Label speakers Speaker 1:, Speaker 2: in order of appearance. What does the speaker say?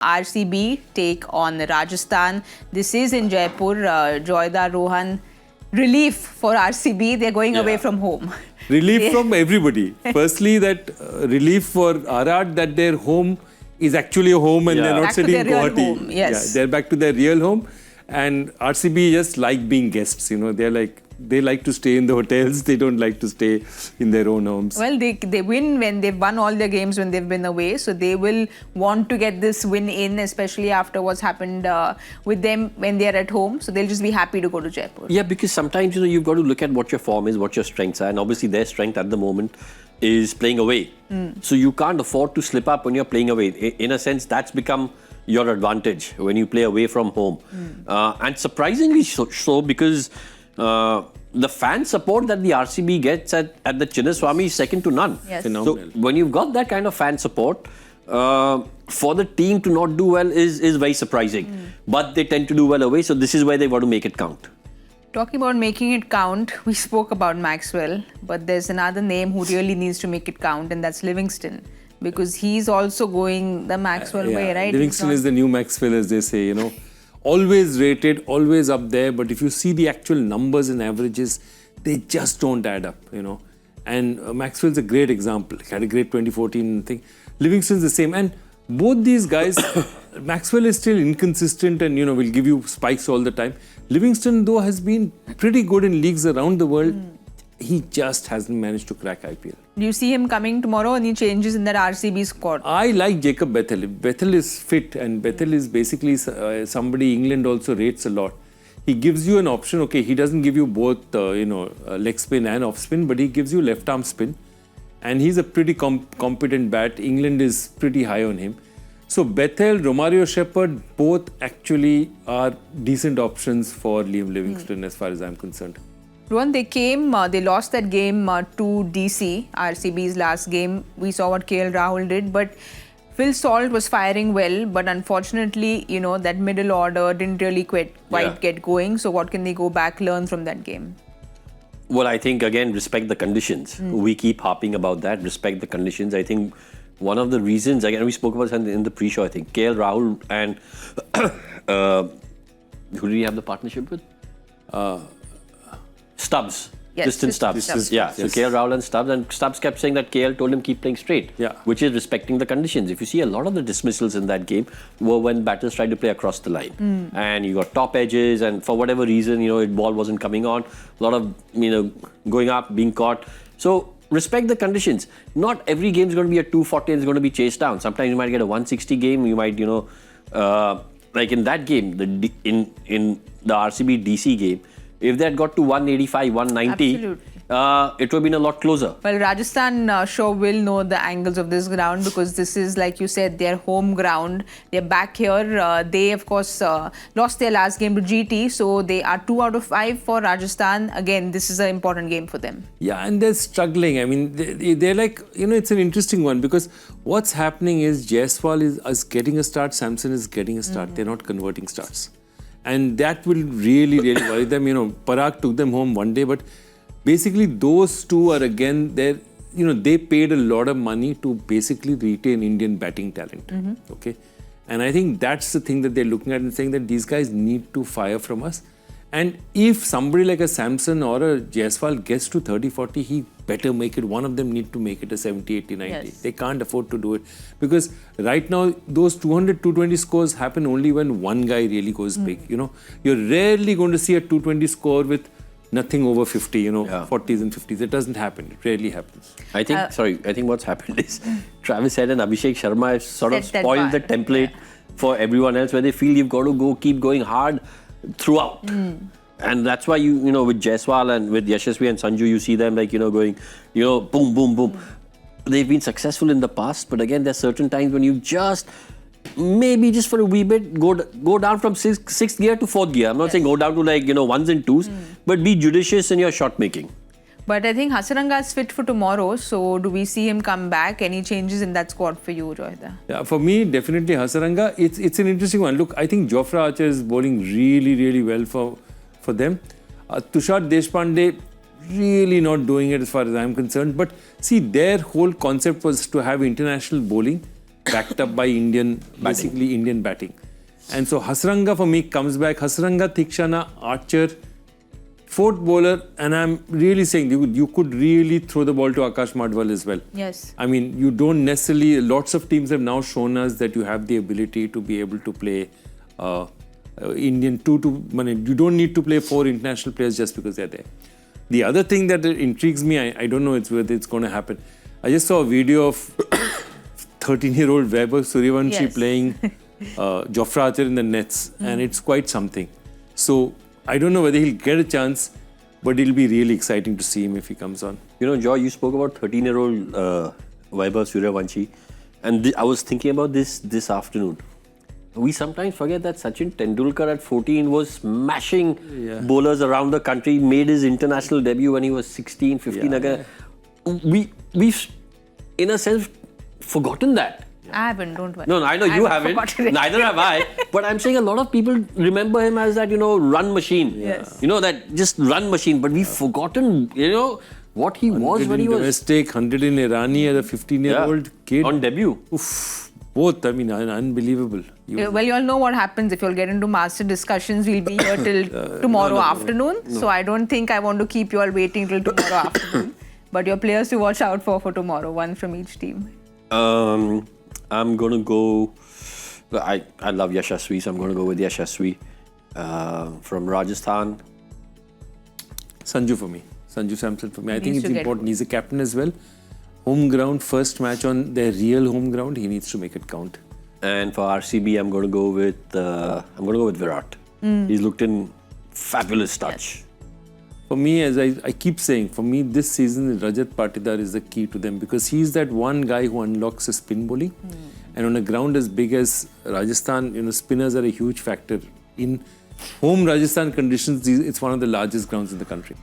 Speaker 1: RCB take on Rajasthan. This is in Jaipur. Joydar, Rohan, relief for RCB. They're going away from home.
Speaker 2: Relief from everybody. Firstly, that relief for Virat that their home is actually a home and they're not
Speaker 1: back
Speaker 2: sitting in
Speaker 1: to their real
Speaker 2: Guwahati.
Speaker 1: home. Yes.
Speaker 2: Yeah, they're back to their real home. And RCB just like being guests. You know, they like to stay in the hotels. They don't like to stay in their own homes.
Speaker 1: Well, they win when they've won all their games when they've been away. So they will want to get this win in, especially after what's happened with them when they're at home. So they'll just be happy to go to Jaipur.
Speaker 3: Yeah, because sometimes, you've got to look at what your form is, what your strengths are. And obviously their strength at the moment is playing away. So you can't afford to slip up when you're playing away. In a sense, that's become your advantage when you play away from home. And surprisingly so because the fan support that the RCB gets at the Chinnaswamy is second to none.
Speaker 1: Yes.
Speaker 3: So when you've got that kind of fan support, for the team to not do well is very surprising. But they tend to do well away, so this is where they want to make it count.
Speaker 1: Talking about making it count, we spoke about Maxwell, but there's another name who really needs to make it count, and that's Livingston. Because he's also going the Maxwell way, right?
Speaker 2: Livingston is the new Maxwell, as they say, Always rated, always up there. But if you see the actual numbers and averages, they just don't add up, And Maxwell's a great example. He had a great 2014 thing. Livingston's the same. And both these guys, Maxwell is still inconsistent and, will give you spikes all the time. Livingston, though, has been pretty good in leagues around the world. He just hasn't managed to crack IPL.
Speaker 1: Do you see him coming tomorrow? Any changes in that RCB squad?
Speaker 2: I like Jacob Bethel. If Bethel is fit, and Bethel is basically somebody England also rates a lot. He gives you an option. Okay, he doesn't give you both, leg spin and off spin, but he gives you left arm spin. And he's a pretty competent bat. England is pretty high on him. So Bethel, Romario Shepherd, both actually are decent options for Liam Livingston as far as I'm concerned.
Speaker 1: Rohan, they lost that game to DC, RCB's last game. We saw what KL Rahul did, but Phil Salt was firing well, but unfortunately, that middle order didn't really quite get going. So what can they go back, learn from that game?
Speaker 3: Well, I think, again, respect the conditions. We keep harping about that, respect the conditions. I think one of the reasons, again, we spoke about it in the pre-show, I think, KL Rahul and who do we have the partnership with? Stubbs.
Speaker 1: Yes,
Speaker 3: Tristan Stubbs. So KL Rahul and Stubbs kept saying that KL told him keep playing straight, which is respecting the conditions. If you see a lot of the dismissals in that game were when batters tried to play across the line. And you got top edges and for whatever reason, ball wasn't coming on. A lot of, going up, being caught. So respect the conditions. Not every game is going to be a 240 and it's going to be chased down. Sometimes you might get a 160 game. You might, like in that game, in the RCB DC game, if they had got to 185, 190, it would have been a lot closer.
Speaker 1: Well, Rajasthan sure will know the angles of this ground because this is, like you said, their home ground. They're back here. They, of course, lost their last game to GT, so they are 2 out of 5 for Rajasthan. Again, this is an important game for them.
Speaker 2: Yeah, and they're struggling. I mean, they're like, it's an interesting one because what's happening is Jaiswal is getting a start, Samson is getting a start. They're not converting starts. And that will really, really worry them. Parag took them home one day, but basically those two are again, they paid a lot of money to basically retain Indian batting talent. Okay. And I think that's the thing that they're looking at and saying that these guys need to fire from us. And if somebody like a Samson or a Jaiswal gets to 30-40, he better make it. One of them need to make it a 70, 80, 90.
Speaker 1: Yes.
Speaker 2: They can't afford to do it. Because right now, those 200, 220 scores happen only when one guy really goes big. You're rarely going to see a 220 score with nothing over 50, 40s and 50s. It doesn't happen. It rarely happens.
Speaker 3: I think what's happened is Travis Head and Abhishek Sharma have sort of spoiled the template for everyone else where they feel you've got to keep going hard throughout. And that's why with Jaiswal and with Yashasvi and Sanju, you see them like, going, boom, boom, boom. They've been successful in the past, but again, there's certain times when you maybe just for a wee bit, go down from sixth gear to fourth gear. I'm not saying go down to like, ones and twos, but be judicious in your shot making.
Speaker 1: But I think Hasaranga is fit for tomorrow, so do we see him come back? Any changes in that squad for you, Joydar?
Speaker 2: Yeah, for me, definitely Hasaranga. It's an interesting one. Look, I think Jofra Archer is bowling really, really well for them. Tushar Deshpande, really not doing it as far as I'm concerned. But see, their whole concept was to have international bowling backed up by basically Indian batting. And so Hasranga for me comes back. Hasranga, Thikshana, Archer, fourth bowler, and I'm really saying you could really throw the ball to Akash Madhwal as well.
Speaker 1: Yes.
Speaker 2: I mean, you don't necessarily, lots of teams have now shown us that you have the ability to be able to play Indian you don't need to play 4 international players just because they're there. The other thing that intrigues me, I don't know whether it's going to happen. I just saw a video of 13-year-old Weber Suryavanshi playing Jofra Archer in the nets, and it's quite something. So I don't know whether he'll get a chance, but it'll be really exciting to see him if he comes on.
Speaker 3: You know, Joy, you spoke about 13-year-old Weber Suryavanshi, and I was thinking about this afternoon. We sometimes forget that Sachin Tendulkar at 14 was smashing bowlers around the country, made his international debut when he was 16, 15. Again. We've, in a sense, forgotten that.
Speaker 1: I haven't, don't worry.
Speaker 3: No, I know you haven't. Neither have I. But I'm saying a lot of people remember him as that, run machine.
Speaker 1: Yes.
Speaker 3: That just run machine. But we've forgotten, what he was when he was...
Speaker 2: domestic, 100 in Irani as a 15-year-old kid.
Speaker 3: On debut.
Speaker 2: Oof. Both, I mean, unbelievable.
Speaker 1: Well, you all know what happens if you'll get into master discussions. We'll be here till tomorrow afternoon. No. So I don't think I want to keep you all waiting till tomorrow afternoon. But your players to watch out for tomorrow, one from each team.
Speaker 3: I'm going to go... I love Yashasvi, so I'm going to go with Yashasvi. From Rajasthan.
Speaker 2: Sanju for me. Sanju Samson for me. I think it's important. He's a captain as well. Home ground, first match on their real home ground. He needs to make it count.
Speaker 3: And for RCB, I'm going to go with Virat. He's looked in fabulous touch.
Speaker 1: Yes.
Speaker 2: For me, as I keep saying, for me this season Rajat Patidar is the key to them because he's that one guy who unlocks a spin bowling. And on a ground as big as Rajasthan, spinners are a huge factor. In home Rajasthan conditions, it's one of the largest grounds in the country.